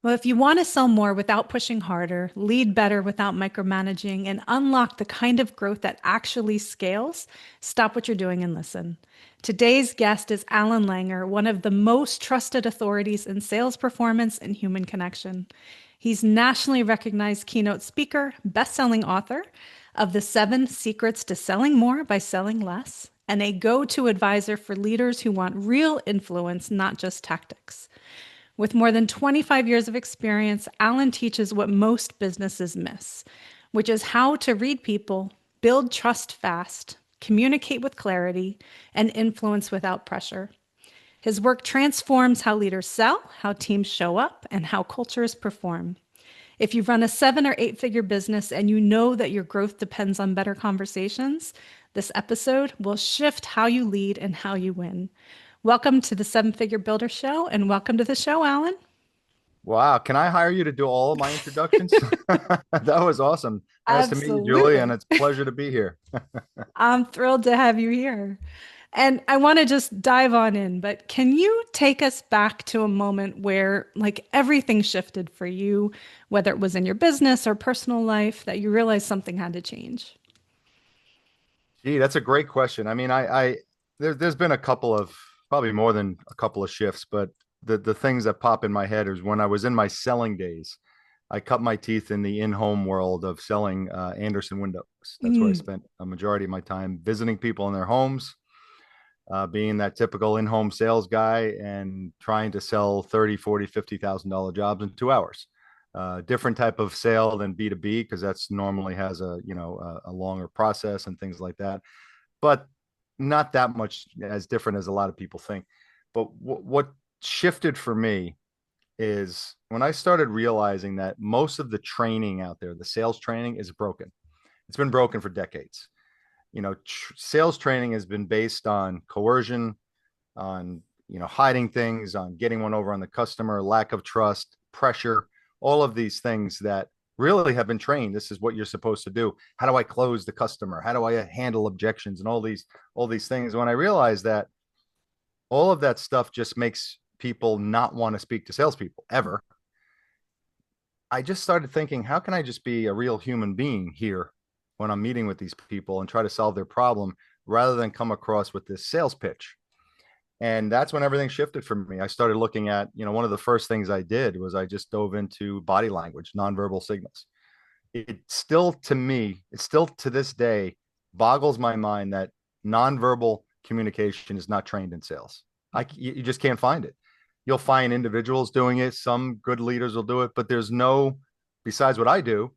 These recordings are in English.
Well, if you want to sell more without pushing harder, lead better without micromanaging, and unlock the kind of growth that actually scales, stop what you're doing and listen. Today's guest is Allan Langer, one of the most trusted authorities in sales performance and human connection. He's nationally recognized keynote speaker, best-selling author of The 7 Secrets to Selling More by Selling Less, and a go-to advisor for leaders who want real influence, not just tactics. With more than 25 years of experience, Allan teaches what most businesses miss, which is how to read people, build trust fast, communicate with clarity, and influence without pressure. His work transforms how leaders sell, how teams show up, and how cultures perform. If you run a 7 or 8 figure business and you know that your growth depends on better conversations, this episode will shift how you lead and how you win. Welcome to the 7 Figure Builder Show, and welcome to the show, Allan. Wow. Can I hire you to do all of my introductions? That was awesome. Nice to meet you, Julie, and Absolutely. it's a pleasure to be here. I'm thrilled to have you here. And I want to just dive on in, but can you take us back to a moment where like everything shifted for you, whether it was in your business or personal life, that you realized something had to change? Gee, that's a great question. There's been a couple of, probably more than a couple of shifts, but the things that pop in my head is when I was in my selling days, I cut my teeth in the in-home world of selling Anderson windows. That's where I Mm, spent a majority of my time visiting people in their homes, being that typical in-home sales guy and trying to sell 30, 40, $50,000 jobs in 2 hours. Different type of sale than B2B because that's normally has a longer process and things like that, but not that much as different as a lot of people think. But what shifted for me is when I started realizing that most of the training out there, the sales training, is broken. It's been broken for decades. Sales training has been based on coercion, on hiding things, on getting one over on the customer, lack of trust, pressure, all of these things that really have been trained. This is what you're supposed to do. How do I close the customer? How do I handle objections and all these things? When I realized that all of that stuff just makes people not want to speak to salespeople ever, I just started thinking, how can I just be a real human being here when I'm meeting with these people and try to solve their problem rather than come across with this sales pitch? And that's when everything shifted for me. I started looking at, one of the first things I did was I just dove into body language, nonverbal signals. It still, to me, it still to this day boggles my mind that nonverbal communication is not trained in sales. You just can't find it. You'll find individuals doing it. Some good leaders will do it, but besides what I do,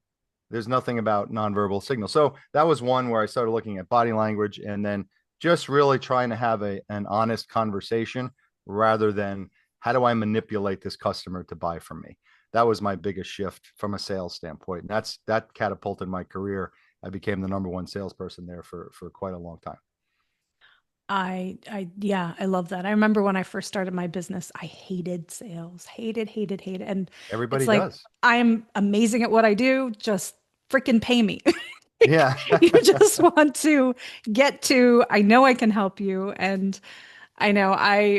there's nothing about nonverbal signals. So that was one where I started looking at body language and then just really trying to have an honest conversation rather than how do I manipulate this customer to buy from me. That was my biggest shift from a sales standpoint. And that catapulted my career. I became the number one salesperson there for quite a long time. yeah, I love that. I remember when I first started my business, I hated sales, hated. And it's Everybody like, does. I'm amazing at what I do. Just freaking pay me. Yeah. You just want to get to, I know I can help you. And I know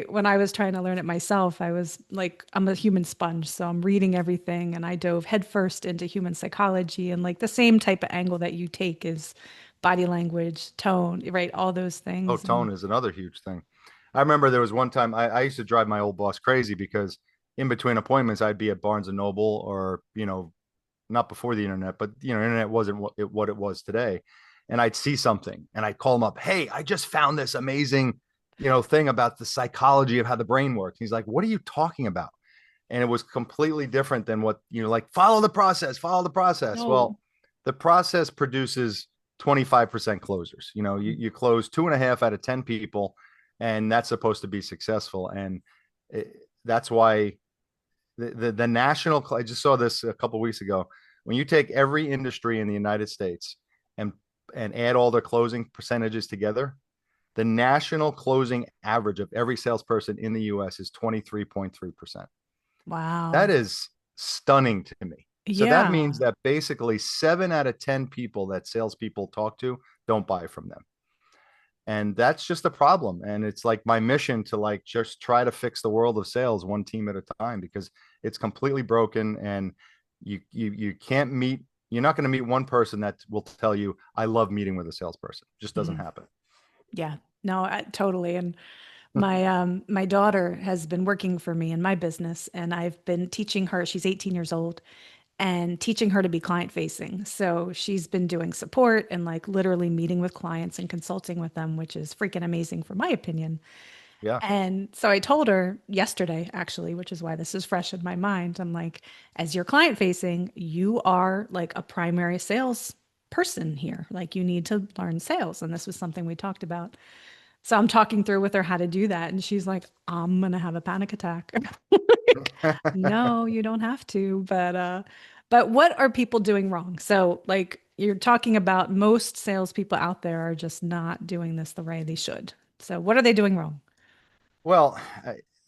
when I was trying to learn it myself, I was like, I'm a human sponge. So I'm reading everything and I dove headfirst into human psychology and like the same type of angle that you take is body language, tone, right? All those Oh, things. And tone is another huge thing. I remember there was one time I used to drive my old boss crazy because in between appointments, I'd be at Barnes and Noble or, not before the internet, but internet wasn't what it was today. And I'd see something and I'd call him up. Hey, I just found this amazing, thing about the psychology of how the brain works. He's like, what are you talking about? And it was completely different than what, like, follow the process, follow the process. no. Well, the process produces 25% closers. You close 2.5 out of 10 people, and that's supposed to be successful. And that's why the national, I just saw this a couple of weeks ago. When you take every industry in the United States and add all their closing percentages together, the national closing average of every salesperson in the US is 23.3%. That Wow. is stunning to me. So that means Yeah. that basically 7 out of 10 people that salespeople talk to don't buy from them. And that's just a problem. And it's like my mission to like just try to fix the world of sales one team at a time, because it's completely broken. And you can't meet, you're not going to meet one person that will tell you, I love meeting with a salesperson. It just doesn't Mhm. happen. Yeah, no, totally. And my daughter has been working for me in my business, and I've been teaching her. She's 18 years old, and teaching her to be client facing. So she's been doing support and like literally meeting with clients and consulting with them, which is freaking amazing for my opinion. Yeah. And so I told her yesterday, actually, which is why this is fresh in my mind. I'm like, as you're client facing, you are like a primary sales person here. Like you need to learn sales. And this was something we talked about. So I'm talking through with her how to do that. And she's like, I'm gonna have a panic attack. No, you don't have to. But what are people doing wrong? So like you're talking about most salespeople out there are just not doing this the way they should. So what are they doing wrong? Well,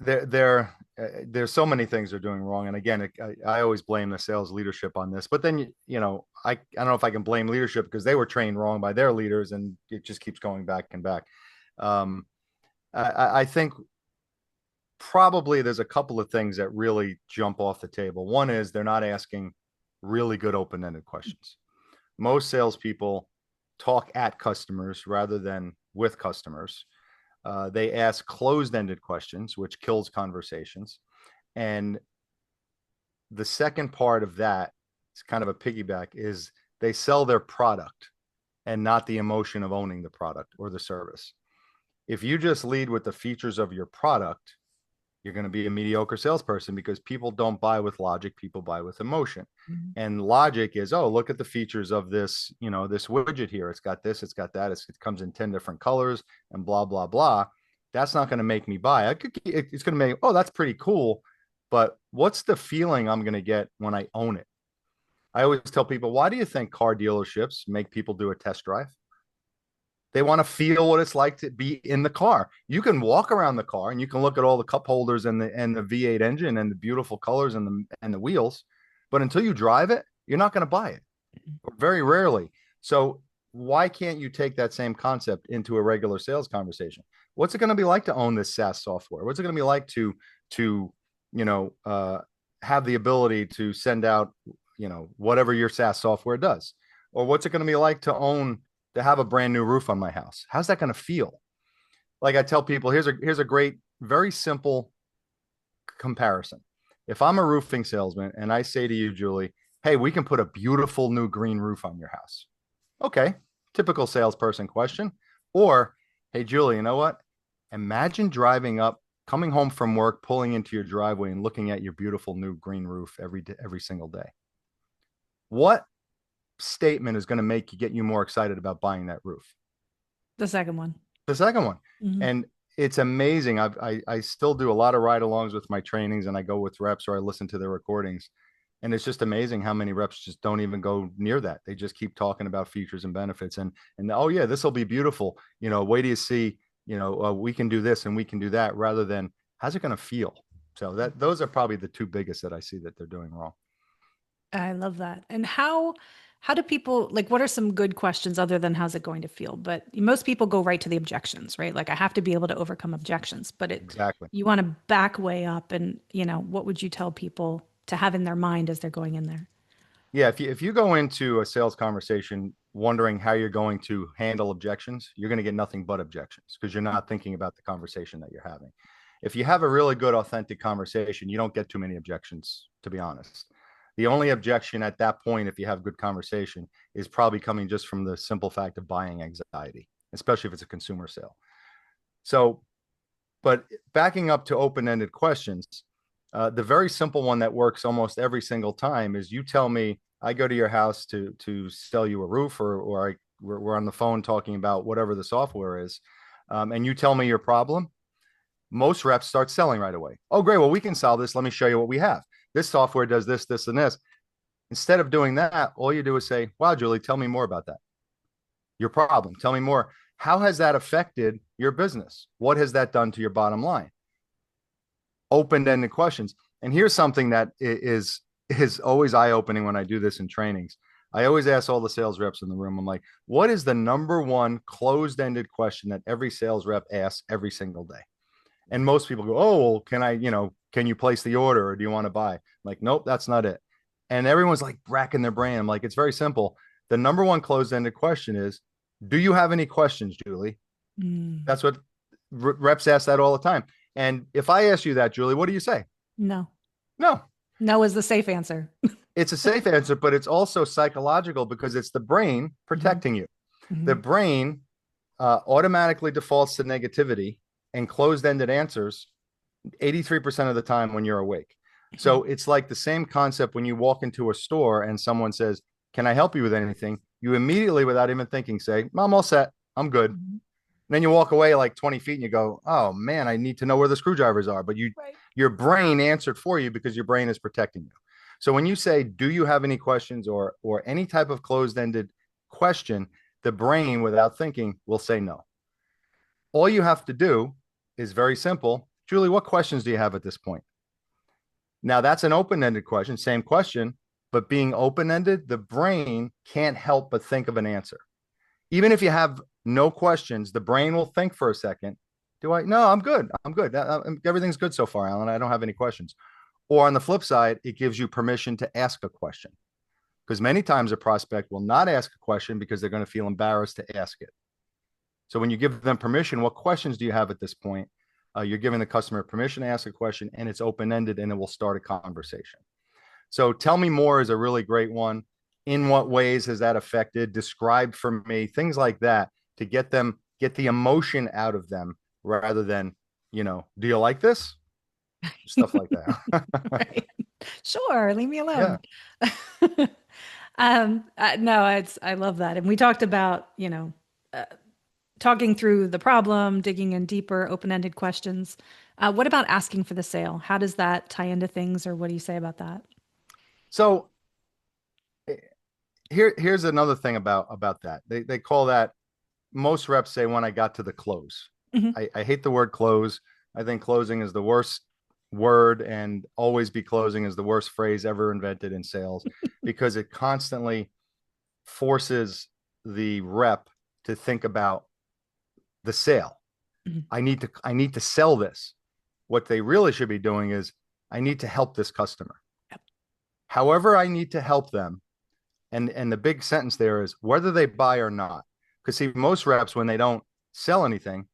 there's so many things they're doing wrong. And again, I always blame the sales leadership on this. But then, I don't know if I can blame leadership because they were trained wrong by their leaders, and it just keeps going back and back. Um, I think probably there's a couple of things that really jump off the table. One is they're not asking really good open-ended questions. Most salespeople talk at customers rather than with customers. They ask closed-ended questions, which kills conversations. And the second part of that, it's kind of a piggyback, is they sell their product and not the emotion of owning the product or the service. If you just lead with the features of your product, you're going to be a mediocre salesperson, because people don't buy with logic, people buy with emotion. Mhm. And logic is, oh, look at the features of this, this widget here. It's got this, it's got that, it comes in 10 different colors and blah, blah, blah. That's not going to make me buy. It's going to make, oh, that's pretty cool. But what's the feeling I'm going to get when I own it? I always tell people, why do you think car dealerships make people do a test drive? They want to feel what it's like to be in the car. You can walk around the car and you can look at all the cup holders and the V8 engine and the beautiful colors and the wheels, but until you drive it, you're not going to buy it. Very rarely. So why can't you take that same concept into a regular sales conversation? What's it going to be like to own this SaaS software? What's it going to be like to you know have the ability to send out whatever your SaaS software does? Or what's it going to be like to have a brand new roof on my house? How's that going to feel? Like I tell people, here's a great, very simple comparison. If I'm a roofing salesman and I say to you, Julie, hey, we can put a beautiful new green roof on your house. Okay, typical salesperson question. Or, hey, Julie, you know what? Imagine driving up, coming home from work, pulling into your driveway and looking at your beautiful new green roof every single day. What statement is going to get you more excited about buying that roof? The second one. The second one. Mhm. And it's amazing. I still do a lot of ride alongs with my trainings, and I go with reps or I listen to their recordings. And it's just amazing how many reps just don't even go near that. They just keep talking about features and benefits, and oh yeah, this will be beautiful. Wait do you see, we can do this and we can do that, rather than how's it going to feel? So those are probably the two biggest that I see that they're doing wrong. I love that. And how do people like what are some good questions other than how's it going to feel? But most people go right to the objections, right? Like I have to be able to overcome objections, but it Exactly. you want to back way up and, what would you tell people to have in their mind as they're going in there? Yeah, if you go into a sales conversation wondering how you're going to handle objections, you're going to get nothing but objections, because you're not thinking about the conversation that you're having. If you have a really good, authentic conversation, you don't get too many objections, to be honest. The only objection at that point, if you have good conversation, is probably coming just from the simple fact of buying anxiety, especially if it's a consumer sale. So, but backing up to open-ended questions, the very simple one that works almost every single time is, you tell me, I go to your house to sell you a roof, or we're on the phone talking about whatever the software is, and you tell me your problem. Most reps start selling right away. Oh, great. Well, we can solve this. Let me show you what we have. This software does this, this, and this. Instead of doing that, all you do is say, wow, Julie, tell me more about that. Your problem. Tell me more. How has that affected your business? What has that done to your bottom line? Open-ended questions. And here's something that is always eye-opening when I do this in trainings. I always ask all the sales reps in the room, I'm like, what is the number one closed-ended question that every sales rep asks every single day? And most people go, oh, well, can I, can you place the order or do you want to buy? I'm like, nope, that's not it. And everyone's like racking their brain. I'm like, it's very simple. The number one closed-ended question is, do you have any questions, Julie? Mm, That's what reps ask that all the time. And if I ask you that, Julie, what do you say? no. No. No is the safe answer. It's a safe answer, but it's also psychological because it's the brain Mhm, protecting you. The mhm. brain automatically defaults to negativity and closed-ended answers 83% of the time when you're awake. Mhm, So it's like the same concept when you walk into a store and someone says, can I help you with anything? You immediately, without even thinking, say, I'm all set. I'm good. And mhm. then you walk away like 20 feet and you go, oh man, I need to know where the screwdrivers are. But Right. your brain answered for you because your brain is protecting you. So when you say, do you have any questions or any type of closed-ended question, the brain, without thinking, will say no. All you have to do is very simple. Julie, what questions do you have at this point? Now, that's an open-ended question, same question, but being open-ended, the brain can't help but think of an answer. Even if you have no questions, the brain will think for a second. No, I'm good. I'm good. Everything's good so far, Alan. I don't have any questions. Or on the flip side, it gives you permission to ask a question because many times a prospect will not ask a question because they're going to feel embarrassed to ask it. So when you give them permission, what questions do you have at this point? You're giving the customer permission to ask a question, and it's open-ended, and it will start a conversation. So tell me more is a really great one. In what ways has that affected? Describe for me things like that to get the emotion out of them rather than, do you like this? Stuff like that. Right. Sure, leave me Yeah. alone. No, I love that. And we talked about, uh, talking through the problem, digging in deeper, open-ended questions. What about asking for the sale? How does that tie into things, or what do you say about that? So here's another thing about that. They call that, most reps say, when I got to the close. Mhm. I hate the word close. I think closing is the worst word, and always be closing is the worst phrase ever invented in sales because it constantly forces the rep to think about the sale. Mhm. I need to sell this. What they really should be doing is, I need to help this customer. Yep. However, I need to help them. And the big sentence there is whether they buy or not. Because see, most reps, when they don't sell anything,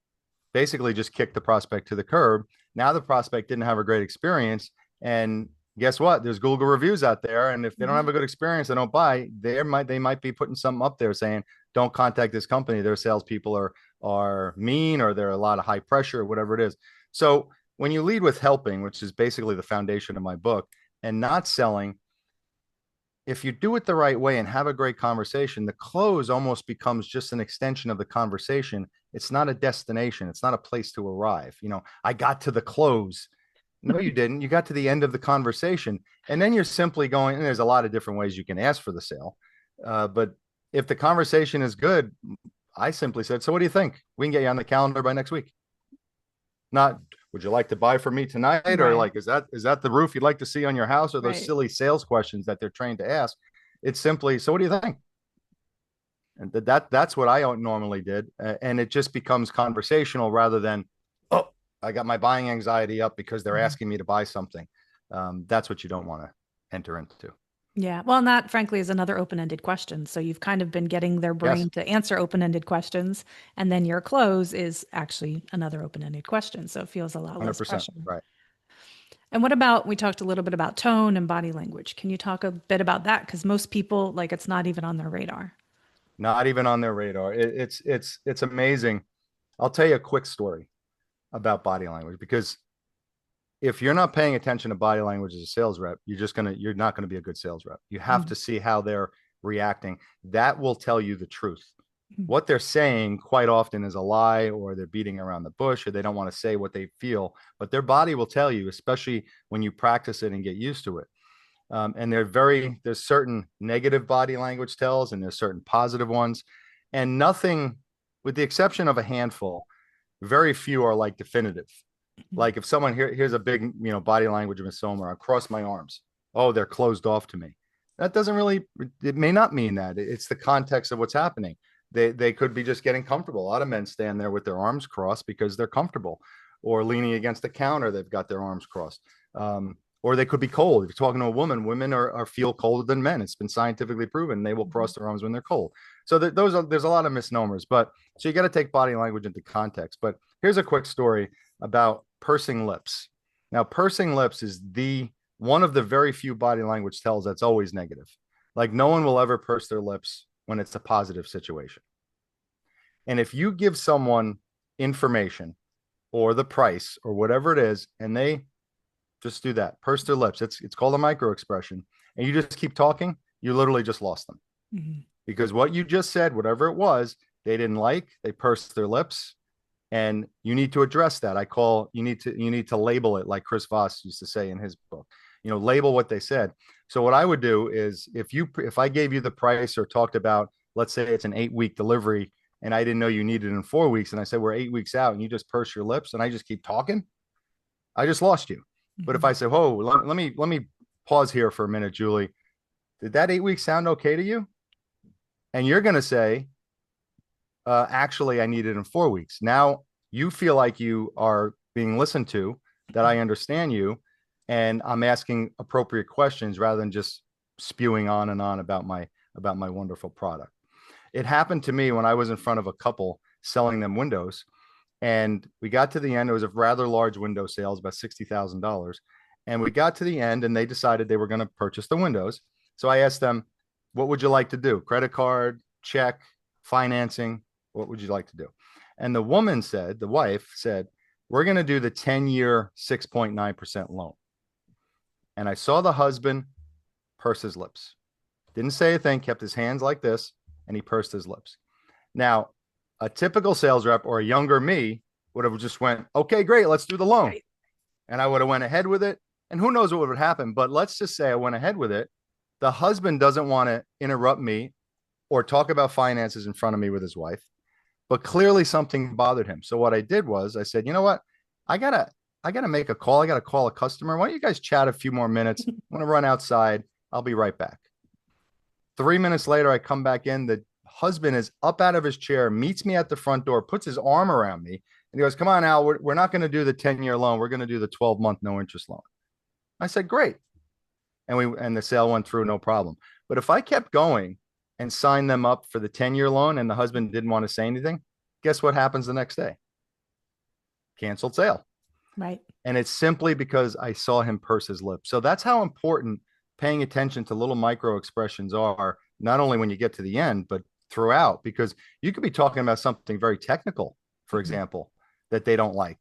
basically just kick the prospect to the curb. Now the prospect didn't have a great experience. And guess what? There's Google reviews out there. And if they don't have Mhm. a good experience, they don't buy, they might be putting something up there saying, don't contact this company. Their salespeople are mean, or they're a lot of high pressure, or whatever it is. So when you lead with helping, which is basically the foundation of my book, and not selling, if you do it the right way and have a great conversation, the close almost becomes just an extension of the conversation. It's not a destination. It's not a place to arrive. I got to the close. No, you didn't. You got to the end of the conversation. And then you're simply going, and there's a lot of different ways you can ask for the sale. But if the conversation is good, I simply said, so what do you think? We can get you on the calendar by next week. Not, would you like to buy from me tonight? Or Right. like, is that the roof you'd like to see on your house? Or those Right. silly sales questions that they're trained to ask? It's simply, so what do you think? And that's what I normally did. And it just becomes conversational rather than, oh, I got my buying anxiety up because they're Mhm. asking me to buy something. That's what you don't want to enter into. Yeah. Well, and that frankly is another open-ended question. So you've kind of been getting their Yes, brain to answer open-ended questions, and then your close is actually another open-ended question. So it feels a lot less 100%. pressure. Right. And what about, we talked a little bit about tone and body language. Can you talk a bit about that? Because most people, like, it's not even on their radar. Not even on their radar. It's amazing. I'll tell you a quick story about body language, because if you're not paying attention to body language as a sales rep, you're not gonna be a good sales rep. You have Mhm. to see how they're reacting. That will tell you the truth. Mhm. What they're saying quite often is a lie, or they're beating around the bush, or they don't want to say what they feel, but their body will tell you, especially when you practice it and get used to it. And there's certain negative body language tells, and there's certain positive ones, and nothing, with the exception of a handful, very few are like definitive. Mhm. Like if someone here's a big, body language misnomer, I cross my arms. Oh, they're closed off to me. That doesn't really, it may not mean that. It's the context of what's happening. They could be just getting comfortable. A lot of men stand there with their arms crossed because they're comfortable, or leaning against the counter, they've got their arms crossed. Or they could be cold. If you're talking to a woman, women are feel colder than men. It's been scientifically proven. They will cross their arms when they're cold. So there's a lot of misnomers, but so you got to take body language into context. But here's a quick story about pursing lips. Now, pursing lips is the one of the very few body language tells that's always negative. Like no one will ever purse their lips when it's a positive situation. And if you give someone information or the price or whatever it is, and they just do that, purse their lips, it's called a micro expression, and you just keep talking, you literally just lost them. Mm-hmm. Because what you just said, whatever it was, they didn't like, they pursed their lips, and you need to address that. You need to label it, like Chris Voss used to say in his book. Label what they said. So what I would do is if I gave you the price or talked about, let's say it's an 8-week delivery and I didn't know you needed it in 4 weeks, and I said we're 8 weeks out, and you just purse your lips and I just keep talking, I just lost you. Mm-hmm. But if I say, "Oh, let me pause here for a minute, Julie, did that 8 weeks sound okay to you?" And you're going to say, actually, I need it in 4 weeks. Now you feel like you are being listened to, that I understand you, and I'm asking appropriate questions rather than just spewing on and on about my wonderful product. It happened to me when I was in front of a couple selling them windows, and we got to the end. It was a rather large window sales, about $60,000. And we got to the end and they decided they were going to purchase the windows. So I asked them, what would you like to do? Credit card, check, financing? What would you like to do? And the woman said, the wife said, we're going to do the 10-year 6.9% loan. And I saw the husband purse his lips. Didn't say a thing, kept his hands like this, and he pursed his lips. Now, a typical sales rep or a younger me would have just went, okay, great, let's do the loan. Right. And I would have went ahead with it. And who knows what would happen. But let's just say I went ahead with it. The husband doesn't want to interrupt me or talk about finances in front of me with his wife, but clearly something bothered him. So what I did was I said, you know what? I gotta make a call. I gotta call a customer. Why don't you guys chat a few more minutes? I want to run outside. I'll be right back. 3 minutes later, I come back in. The husband is up out of his chair, meets me at the front door, puts his arm around me, and he goes, come on, Al, we're not going to do the 10-year loan. We're going to do the 12-month no interest loan. I said, great. And the sale went through, no problem. But if I kept going and signed them up for the 10-year loan and the husband didn't want to say anything, guess what happens the next day? Canceled sale. Right. And it's simply because I saw him purse his lips. So that's how important paying attention to little micro expressions are, not only when you get to the end, but throughout, because you could be talking about something very technical, for example, that they don't like,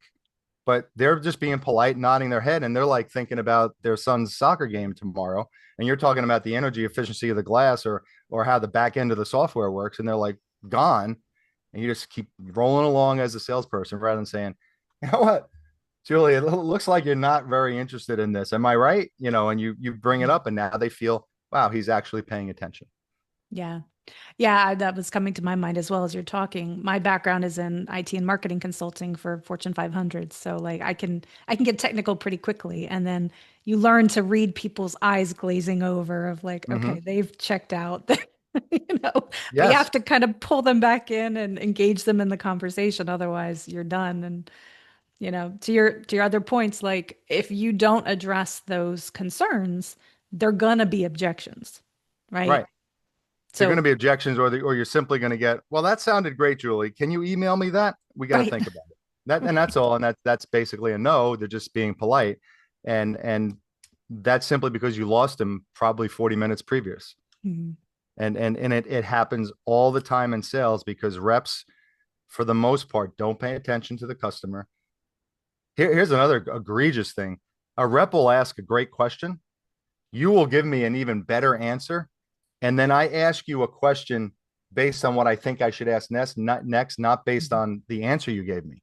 but they're just being polite, nodding their head, and they're like thinking about their son's soccer game tomorrow. And you're talking about the energy efficiency of the glass or how the back end of the software works, and they're like gone. And you just keep rolling along as a salesperson rather than saying, you know what, Julie, it looks like you're not very interested in this. Am I right? And you bring it up, and now they feel, wow, he's actually paying attention. Yeah. Yeah, that was coming to my mind as well as you're talking. My background is in IT and marketing consulting for Fortune 500. So like I can get technical pretty quickly, and then you learn to read people's eyes glazing over of like, okay, they've checked out. But you have to kind of pull them back in and engage them in the conversation. Otherwise you're done. And to your other points, like if you don't address those concerns, they're gonna be objections, right? Right. So, they're going to be objections, or you're simply going to get, well, that sounded great, Julie. Can you email me that? We got to think about it. And that's all. And that's basically a no. They're just being polite. And that's simply because you lost them probably 40 minutes previous. Mm-hmm. And it happens all the time in sales because reps, for the most part, don't pay attention to the customer. Here's another egregious thing. A rep will ask a great question. You will give me an even better answer. And then I ask you a question based on what I think I should ask next, not based on the answer you gave me.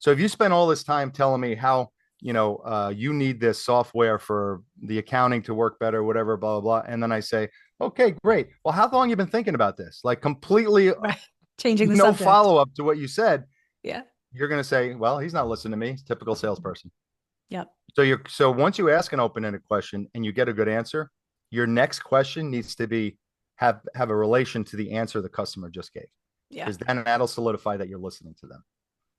So if you spend all this time telling me how, you need this software for the accounting to work better, whatever, blah, blah, blah. And then I say, okay, great. Well, how long have you been thinking about this? Like completely changing the no subject. Follow-up to what you said. Yeah. You're going to say, well, he's not listening to me. Typical salesperson. Yep. So once you ask an open-ended question and you get a good answer, your next question needs to be have a relation to the answer the customer just gave, Yeah. because then that'll solidify that you're listening to them.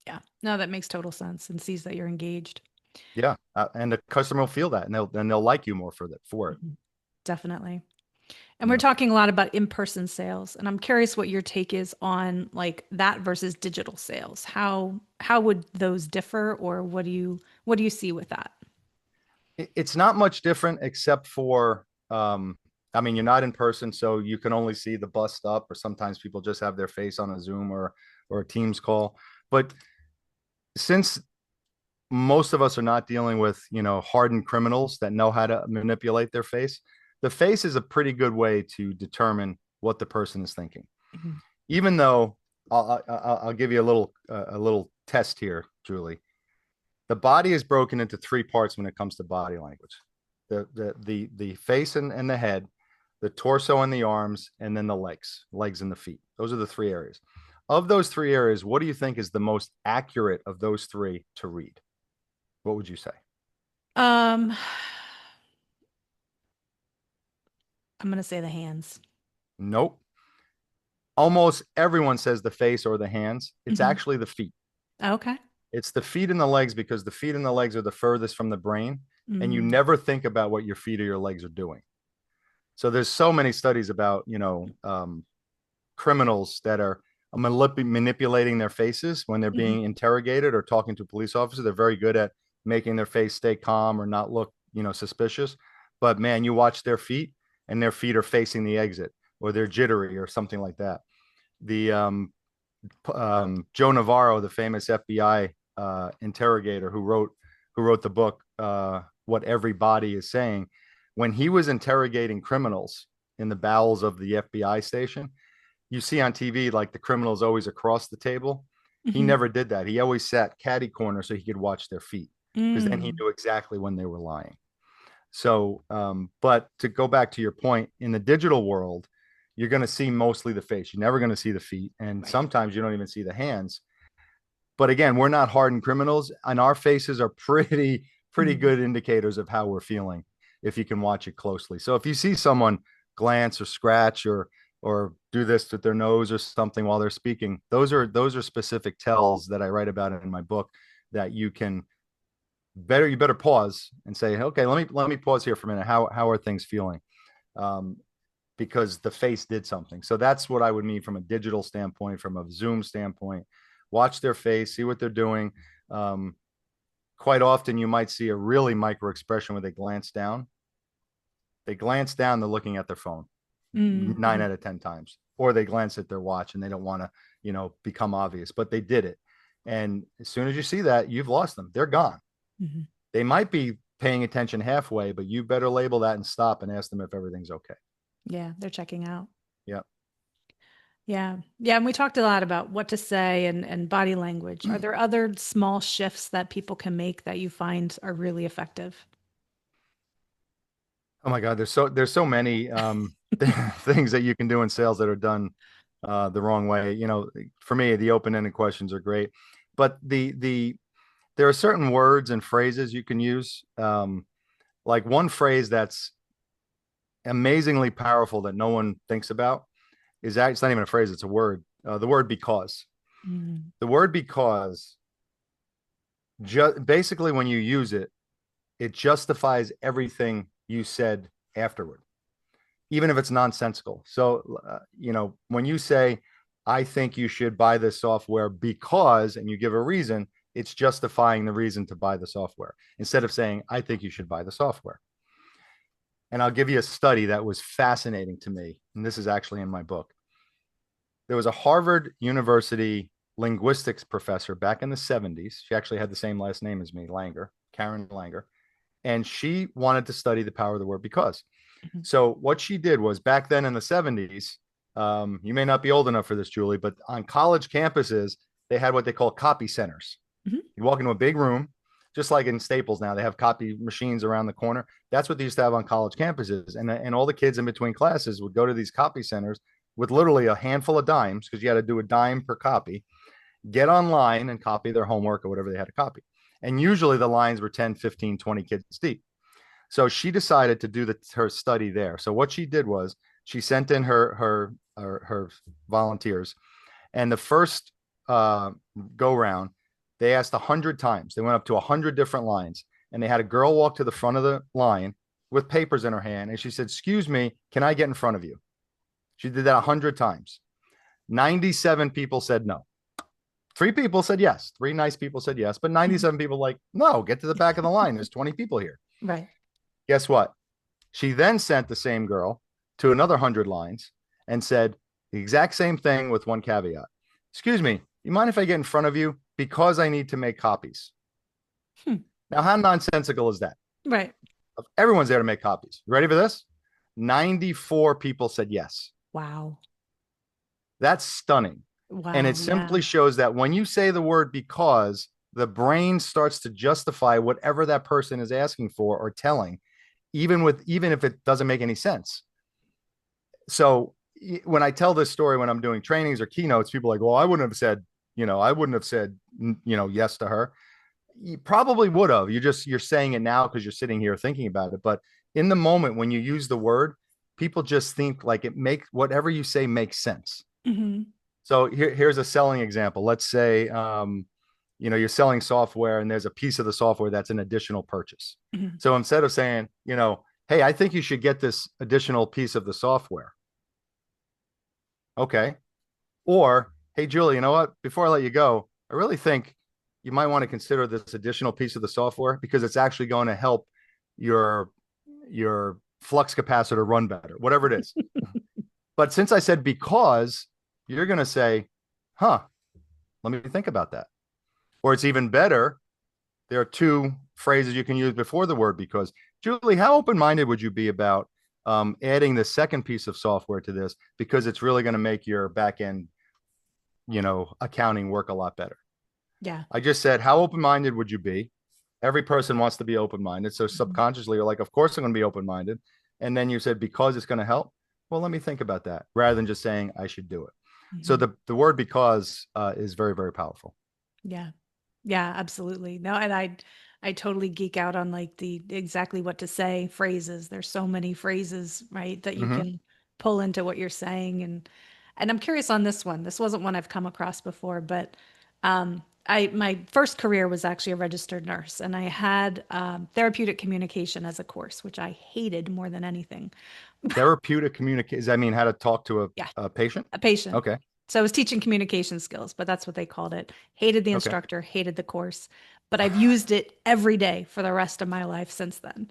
Yeah. No, that makes total sense and sees that you're engaged. Yeah, and the customer will feel that, and they'll like you more for it. Mhm. Definitely. And we're Yeah. talking a lot about in-person sales, and I'm curious what your take is on like that versus digital sales. How would those differ, or what do you see with that? It's not much different except for I mean, you're not in person, so you can only see the bust up, or sometimes people just have their face on a Zoom or a Teams call. But since most of us are not dealing with, hardened criminals that know how to manipulate their face, the face is a pretty good way to determine what the person is thinking. Mhm. Even though I'll give you a little test here, Julie. The body is broken into three parts when it comes to body language: the face and the head, the torso and the arms, and then the legs and the feet. Those are the three areas. Of those three areas, what do you think is the most accurate of those three to read? What would you say? Um, I'm gonna say the hands. Nope. Almost everyone says the face or the hands. It's Hmm. actually the feet. Okay. It's the feet and the legs, because the feet and the legs are the furthest from the brain, and you Mm. never think about what your feet or your legs are doing. So there's so many studies about, criminals that are manipulating their faces when they're Mhm. being interrogated or talking to a police officer. They're very good at making their face stay calm or not look, suspicious. But man, you watch their feet, and their feet are facing the exit, or they're jittery or something like that. The Joe Navarro, the famous FBI interrogator who wrote the book "What Every Body Is Saying," when he was interrogating criminals in the bowels of the FBI station, you see on TV like the criminals always across the table. He Mhm. never did that. He always sat catty corner so he could watch their feet, because then he Mm. knew exactly when they were lying. So, but to go back to your point, in the digital world, you're going to see mostly the face. You're never going to see the feet, and Right. sometimes you don't even see the hands. But again, we're not hardened criminals, and our faces are pretty Mhm. good indicators of how we're feeling if you can watch it closely. So if you see someone glance or scratch or do this with their nose or something while they're speaking, those are specific tells that I write about in my book, that you better pause and say, okay, let me pause here for a minute. How are things feeling? Um, because the face did something. So that's what I would mean from a digital standpoint, from a Zoom standpoint. Watch their face, see what they're doing. Um, Quite often, you might see a really micro expression where they glance down. They glance down, they're looking at their phone nine Mm-hmm. out of 10 times, or they glance at their watch and they don't want to, become obvious, but they did it. And as soon as you see that, you've lost them. They're gone. Hmm. They might be paying attention halfway, but you better label that and stop and ask them if everything's okay. Yeah, they're checking out. Yeah. Yeah. Yeah. And we talked a lot about what to say and body language. Are there other small shifts that people can make that you find are really effective? Oh my God, there's so many things that you can do in sales that are done the wrong way. For me, the open-ended questions are great, but there are certain words and phrases you can use. Like one phrase that's amazingly powerful that no one thinks about is actually, it's not even a phrase; it's a word. The word "because." Mm. The word "because" just basically, when you use it, it justifies everything you said afterward, even if it's nonsensical. So, when you say, I think you should buy this software because, and you give a reason, it's justifying the reason to buy the software instead of saying, I think you should buy the software. And I'll give you a study that was fascinating to me. And this is actually in my book. There was a Harvard University linguistics professor back in the 70s. She actually had the same last name as me, Langer, Karen Langer. And she wanted to study the power of the word because. Mhm. So what she did was, back then in the 70s, you may not be old enough for this, Julie, but on college campuses, they had what they call copy centers. Mhm. You walk into a big room, just like in Staples now, they have copy machines around the corner. That's what they used to have on college campuses. And all the kids in between classes would go to these copy centers with literally a handful of dimes, because you had to do a dime per copy, get online and copy their homework or whatever they had to copy. And usually the lines were 10, 15, 20 kids deep. So she decided to do her study there. So what she did was she sent in her volunteers, and the first go round, they asked 100 times. They went up to 100 different lines, and they had a girl walk to the front of the line with papers in her hand, and she said, "Excuse me, can I get in front of you?" She did that 100 times. 97 people said no. 3 people said yes. 3 nice people said yes, but 97 people like, no, get to the back of the line. There's 20 people here. Right. Guess what? She then sent the same girl to another 100 lines and said the exact same thing with one caveat. Excuse me, you mind if I get in front of you? Because I need to make copies. Hmm. Now, how nonsensical is that? Right. Everyone's there to make copies. You ready for this? 94 people said yes. Wow. That's stunning. And Wow. it Yeah. simply shows that when you say the word because, the brain starts to justify whatever that person is asking for or telling, even if it doesn't make any sense. So when I tell this story, when I'm doing trainings or keynotes, people are like, well, I wouldn't have said, yes to her. You probably would have. You're saying it now because you're sitting here thinking about it. But in the moment when you use the word, people just think like whatever you say makes sense. Mm-hmm. So here's a selling example. Let's say, you're selling software and there's a piece of the software that's an additional purchase. Mm-hmm. So instead of saying, hey, I think you should get this additional piece of the software. Okay. Or, hey, Julie, you know what? Before I let you go, I really think you might want to consider this additional piece of the software because it's actually going to help your your flux capacitor run better, whatever it is. But since I said because, you're going to say, huh, let me think about that. Or it's even better. There are 2 phrases you can use before the word because. Julie, how open-minded would you be about adding the second piece of software to this because it's really going to make your back end, accounting work a lot better. Yeah. I just said, how open-minded would you be? Every person wants to be open-minded. So Mm-hmm. subconsciously, you're like, of course I'm going to be open-minded. And then you said, because it's going to help. Well, let me think about that rather than just saying I should do it. So Mm-hmm. the word because is very, very powerful. Yeah. Yeah, absolutely. No, and I totally geek out on like the exactly what to say phrases. There's so many phrases, right, that you Mm-hmm. can pull into what you're saying. And I'm curious on this one. This wasn't one I've come across before, but I my first career was actually a registered nurse, and I had therapeutic communication as a course, which I hated more than anything. Therapeutic communication. I mean, how to talk to Yeah, a patient. a patient. Okay. So I was teaching communication skills, but that's what they called it. Hated the Okay. instructor, hated the course, but I've used it every day for the rest of my life since then.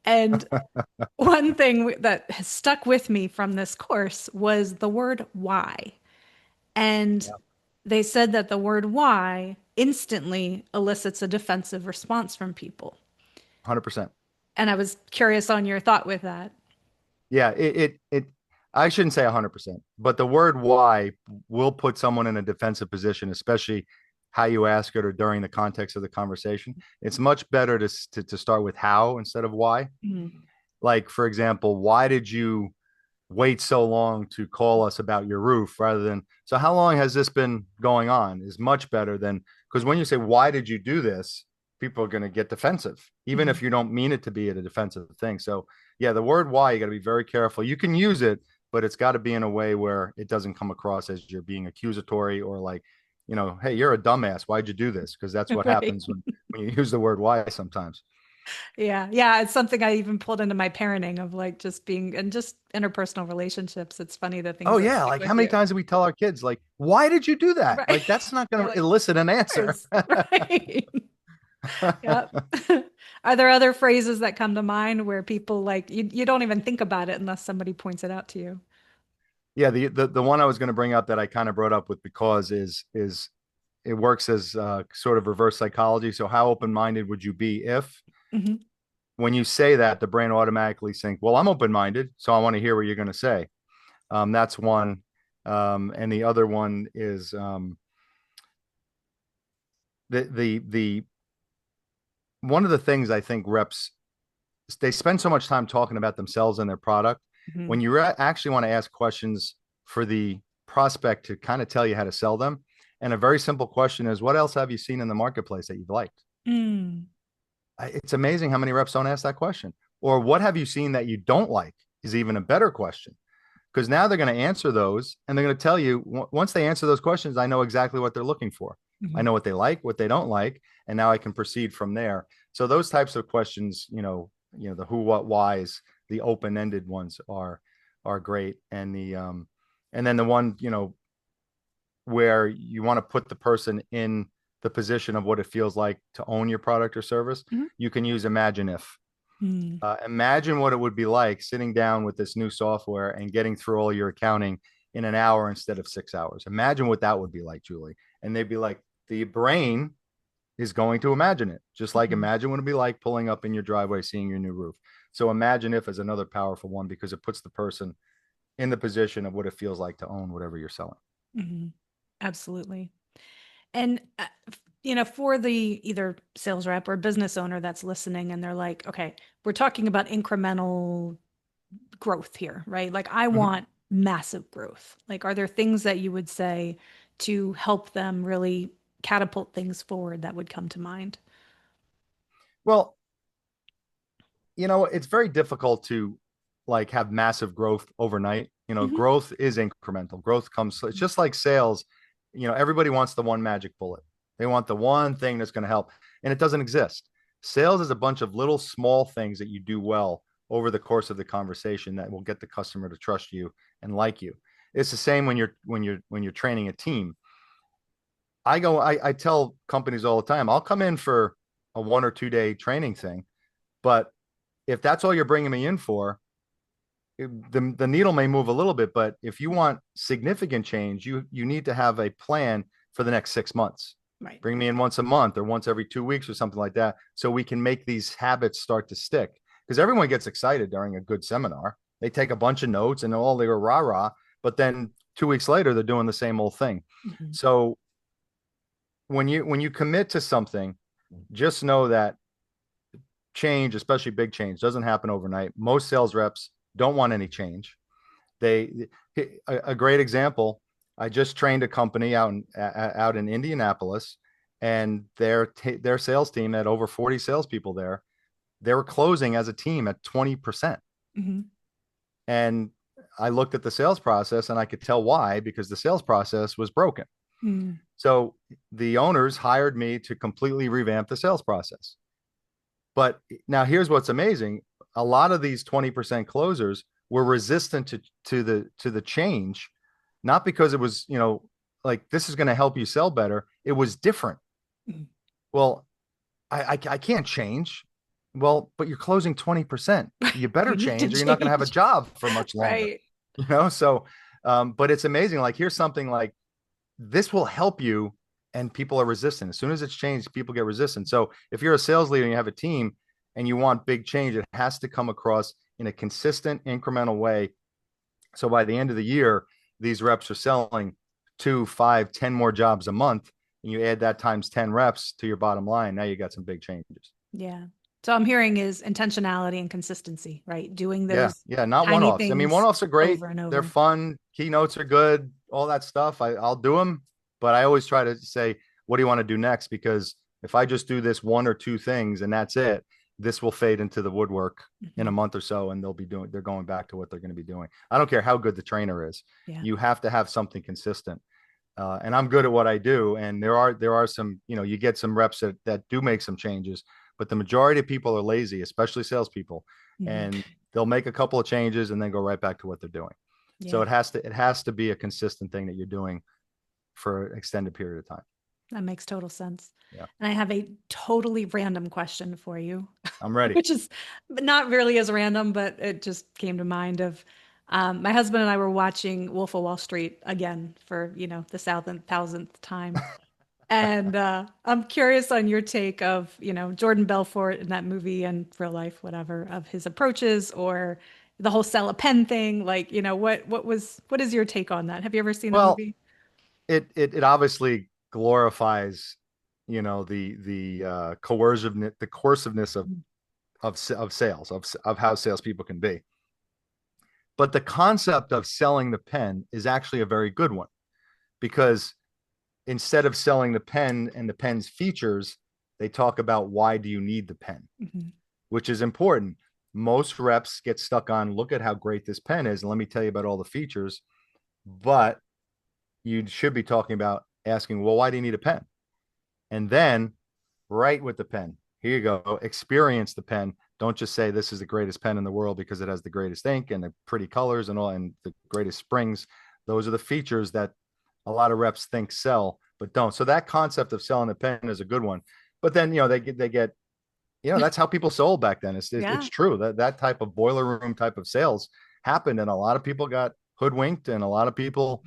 And one thing that has stuck with me from this course was the word why. And Yeah. they said that the word why instantly elicits a defensive response from people. 100%. And I was curious on your thought with that. Yeah, I shouldn't say 100%, but the word why will put someone in a defensive position, especially how you ask it or during the context of the conversation. It's much better to start with how instead of why. Mhm. Like, for example, why did you wait so long to call us about your roof rather than, so how long has this been going on is much better than, because when you say, why did you do this? People are going to get defensive, even Mhm. if you don't mean it to be a defensive thing. So, yeah, the word why, you got to be very careful. You can use it, but it's got to be in a way where it doesn't come across as you're being accusatory or like, hey, you're a dumbass. Why'd you do this? Because that's what Right. happens when you use the word why sometimes. Yeah. Yeah. It's something I even pulled into my parenting of like just being and just interpersonal relationships. It's funny the things Oh that yeah, stick like how with many you. times do we tell our kids like, "Why did you do that?" Right. Like that's not going You're to like, elicit an answer. "Course." Right. Yep. Are there other phrases that come to mind where people like you don't even think about it unless somebody points it out to you? Yeah, the one I was going to bring up that I kind of brought up with because is it works as sort of reverse psychology. So how open minded would you be if Hmm. when you say that the brain automatically think, well, I'm open minded, so I want to hear what you're going to say. That's one, and the other one is the one of the things I think reps they spend so much time talking about themselves and their product. Hmm. When you actually want to ask questions for the prospect to kind of tell you how to sell them, and a very simple question is, what else have you seen in the marketplace that you've liked? Mm. It's amazing how many reps don't ask that question. Or what have you seen that you don't like is even a better question, because now they're going to answer those and they're going to tell you once they answer those questions, I know exactly what they're looking for. I Mhm. know what they like, what they don't like, and now I can proceed from there. So those types of questions, the who, what, whys, the open-ended ones are great. And then the one, where you want to put the person in the position of what it feels like to own your product or service, Mhm. you can use imagine if. Mm. Imagine what it would be like sitting down with this new software and getting through all your accounting in an hour instead of 6 hours. Imagine what that would be like, Julie. And they'd be like, the brain is going to imagine it, just like Mhm. imagine what it'd be like pulling up in your driveway, seeing your new roof. So imagine if is another powerful one because it puts the person in the position of what it feels like to own whatever you're selling. Mhm. Absolutely. And, for the either sales rep or business owner that's listening and they're like, okay, we're talking about incremental growth here, right? Like, I Mm-hmm. want massive growth. Like, are there things that you would say to help them really catapult things forward that would come to mind? Well, it's very difficult to like have massive growth overnight. Hmm. Growth is incremental. Growth comes, it's just like sales. Everybody wants the one magic bullet. They want the one thing that's going to help, and it doesn't exist. Sales is a bunch of little small things that you do well over the course of the conversation that will get the customer to trust you and like you. It's the same when you're training a team. I tell companies all the time, I'll come in for a 1 or 2 day training thing, but if that's all you're bringing me in for, the needle may move a little bit, but if you want significant change, you need to have a plan for the next 6 months. Right. Bring me in once a month or once every 2 weeks or something like that, so we can make these habits start to stick. Because everyone gets excited during a good seminar. They take a bunch of notes and all they go rah rah, but then 2 weeks later they're doing the same old thing. Hmm. So when you commit to something, just know that change, especially big change, doesn't happen overnight. Most sales reps don't want any change. They a great example. I just trained a company out in Indianapolis, and their sales team had over 40 salespeople there. They were closing as a team at 20%. Hmm. And I looked at the sales process and I could tell why, because the sales process was broken. Mm. So the owners hired me to completely revamp the sales process. But now here's what's amazing. A lot of these 20% closers were resistant to the change, not because it was, like this is going to help you sell better. It was different. Mm. Well, I can't change. Well, but you're closing 20%. You better You need to change or you're not going to have a change. job for much longer. Right. So but it's amazing. Like here's something like this will help you, and people are resistant. As soon as it's changed, people get resistant. So if you're a sales leader and you have a team and you want big change, it has to come across in a consistent, incremental way. So by the end of the year, these reps are selling 2, 5, 10 more jobs a month. And you add that times 10 reps to your bottom line. Now you got some big changes. Yeah. So I'm hearing is intentionality and consistency, right? Doing Yeah. those Yeah. Not one tiny offs. I mean, one things offs are great. over and They're over. fun. Keynotes are good. All that stuff. I'll do them. But I always try to say, what do you want to do next? Because if I just do this 1 or 2 things and that's it, this will fade into the woodwork in a Hmm. month or so, and they're going back to what they're going to be doing. I don't care how good the trainer is. Yeah. You have to have something consistent. And I'm good at what I do. And there are some, you get some reps that do make some changes, but the majority of people are lazy, especially salespeople, Hmm. and they'll make a couple of changes and then go right back to what they're doing. So Yeah. it has to be a consistent thing that you're doing for an extended period of time. That makes total sense. Yeah, And I have a totally random question for you, I'm ready. which is not really as random, but it just came to mind of my husband and I were watching Wolf of Wall Street again for, the thousandth time. And I'm curious on your take of, Jordan Belfort in that movie and real life, whatever, of his approaches or the whole sell a pen thing. Like, what is your take on that? Have you ever seen that Well, movie? it obviously glorifies, the coerciveness of sales, of how salespeople can be. But the concept of selling the pen is actually a very good one, because instead of selling the pen and the pen's features, they talk about why do you need the pen, Mhm. which is important. Most reps get stuck on, look at how great this pen is, and let me tell you about all the features. But you should be talking about asking, well, why do you need a pen? And then write with the pen. Here you go. Experience the pen. Don't just say this is the greatest pen in the world because it has the greatest ink and the pretty colors and all and the greatest springs. Those are the features that a lot of reps think sell, but don't. So that concept of selling the pen is a good one. But then they get that's how people sold back then. It's Yeah. true that that type of boiler room type of sales happened, and a lot of people got hoodwinked, and a lot of people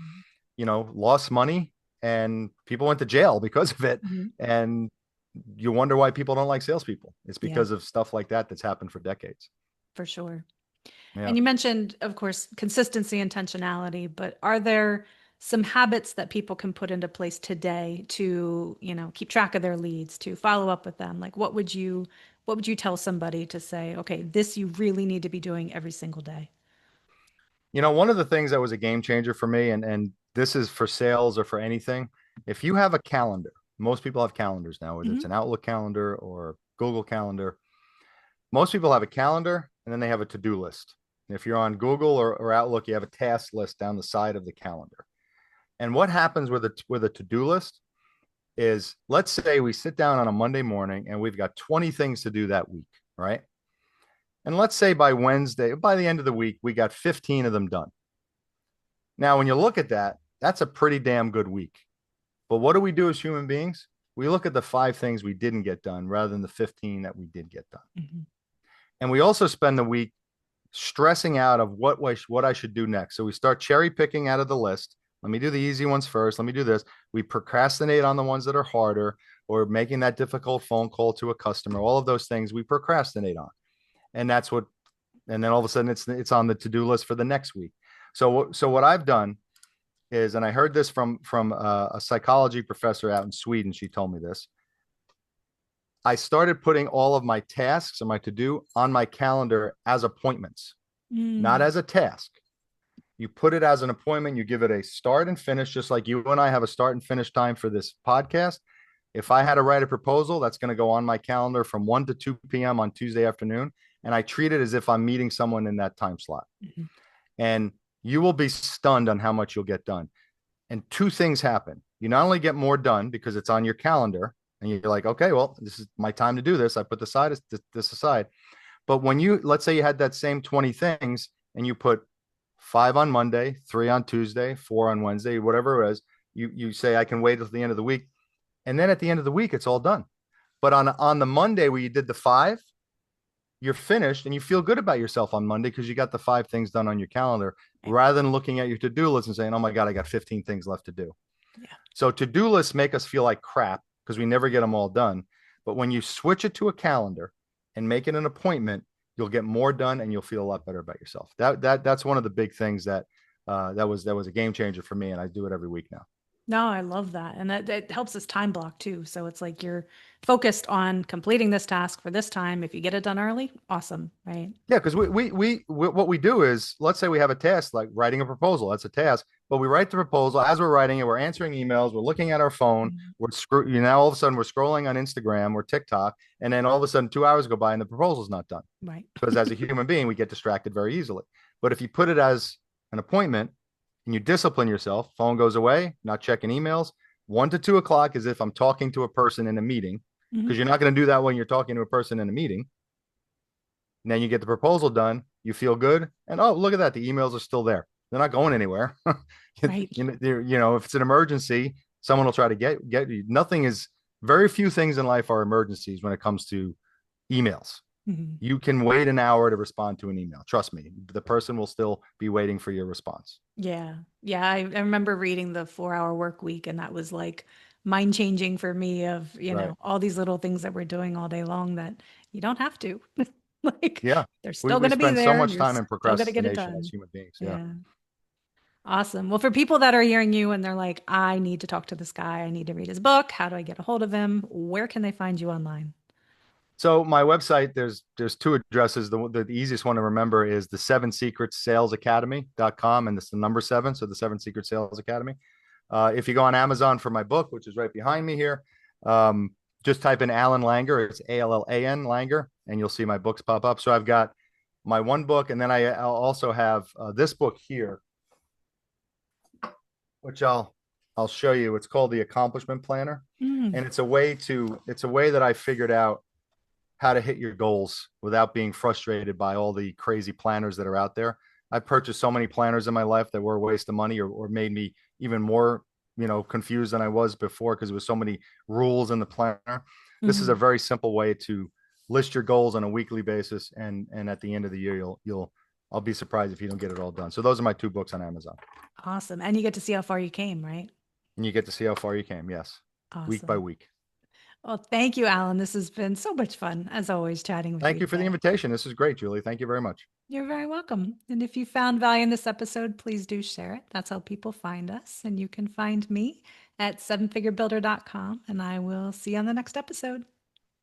lost money, and people went to jail because of it. Mhm. And you wonder why people don't like salespeople. It's Yeah, because of stuff like that that's happened for decades. for sure. Yeah. And you mentioned, of course, consistency, intentionality, but are there some habits that people can put into place today to, keep track of their leads, to follow up with them? Like what would you tell somebody to say, okay, this you really need to be doing every single day? One of the things that was a game changer for me, and this is for sales or for anything, if you have a calendar, most people have calendars now, whether it's Hmm. an Outlook calendar or Google calendar. Most people have a calendar and then they have a to-do list. If you're on Google or Outlook, you have a task list down the side of the calendar. And what happens with a to-do list is, let's say we sit down on a Monday morning and we've got 20 things to do that week, right? And let's say by Wednesday, by the end of the week, we got 15 of them done. Now, when you look at that, that's a pretty damn good week. But what do we do as human beings? We look at the 5 things we didn't get done rather than the 15 that we did get done. Hmm. And we also spend the week stressing out of what I should do next. So we start cherry picking out of the list. Let me do the easy ones first. Let me do this. We procrastinate on the ones that are harder, or making that difficult phone call to a customer. All of those things we procrastinate on. And that's what and then all of a sudden it's on the to-do list for the next week. So what I've done is, and I heard this from a psychology professor out in Sweden. She told me this. I started putting all of my tasks and my to-do on my calendar as appointments, not Mm. as a task. You put it as an appointment. You give it a start and finish, just like you and I have a start and finish time for this podcast. If I had to write a proposal, that's going to go on my calendar from 1 to 2 p.m. on Tuesday afternoon. And I treat it as if I'm meeting someone in that time slot. Mhm. And you will be stunned on how much you'll get done. And two things happen. You not only get more done because it's on your calendar and you're like, okay, well, this is my time to do this. I put this aside. But when let's say you had that same 20 things and you put 5 on Monday, 3 on Tuesday, 4 on Wednesday, whatever it is, you say, I can wait till the end of the week. And then at the end of the week, it's all done. But on the Monday where you did the 5, you're finished and you feel good about yourself on Monday because you got the 5 things done on your calendar, Right. rather than looking at your to-do list and saying, oh my God, I got 15 things left to do. Yeah. So to-do lists make us feel like crap because we never get them all done. But when you switch it to a calendar and make it an appointment, you'll get more done and you'll feel a lot better about yourself. That's one of the big things that was a game changer for me, and I do it every week now. No, I love that. And that helps us time block too. So it's like you're focused on completing this task for this time. If you get it done early, awesome, right? Yeah, because we what we do is, let's say we have a task like writing a proposal. That's a task, but we write the proposal. As we're writing it, we're answering emails, we're looking at our phone, Mhm. now all of a sudden we're scrolling on Instagram or TikTok, and then all of a sudden 2 hours go by and the proposal's not done. Right. Because as a human being, we get distracted very easily. But if you put it as an appointment and you discipline yourself, phone goes away, not checking emails. 1 to 2 o'clock is if I'm talking to a person in a meeting, Hmm. because you're not going to do that when you're talking to a person in a meeting. And then you get the proposal done, you feel good, and oh, look at that, the emails are still there. They're not going anywhere. Right. If it's an emergency, someone will try to get you. Nothing is Very few things in life are emergencies when it comes to emails. Hmm. You can wait an hour to respond to an email. Trust me, the person will still be waiting for your response. Yeah. Yeah. I remember reading the 4 Hour Work Week, and that was like mind changing for me of, Right. all these little things that we're doing all day long that you don't have to. Like Yeah. they're We, still we going to be spend so there and much you're time in still going to get it procrastination as done. human beings. Yeah. Yeah. Awesome. Well, for people that are hearing you and they're like, I need to talk to this guy, I need to read his book. How do I get a hold of him? Where can they find you online? So my website, there's two addresses. The easiest one to remember is the seven secrets sales academy.com, and it's the number 7. So the Seven Secret Sales Academy. If you go on Amazon for my book, which is right behind me here, Just type in Allan Langer. It's Allan Langer, and you'll see my books pop up. So I've got my one book, and then I'll also have this book here, which I'll show you. It's called the Accomplishment Planner, Mm. and it's a way that I figured out how to hit your goals without being frustrated by all the crazy planners that are out there. I've purchased so many planners in my life that were a waste of money, or made me even more, confused than I was before because there was so many rules in the planner. This is a Mhm. very simple way to list your goals on a weekly basis, and at the end of the year, you'll I'll be surprised if you don't get it all done. So those are my two books on Amazon, Awesome. And you get to see how far you came, right? and you get to see how far you came. Yes, week by Awesome. week. Well, thank you, Alan. This has been so much fun, as always, chatting with Thank you you for the today. invitation. This is great, Julie. Thank you very much. You're very welcome. And if you found value in this episode, please do share it. That's how people find us. And you can find me at sevenfigurebuilder.com. And I will see you on the next episode.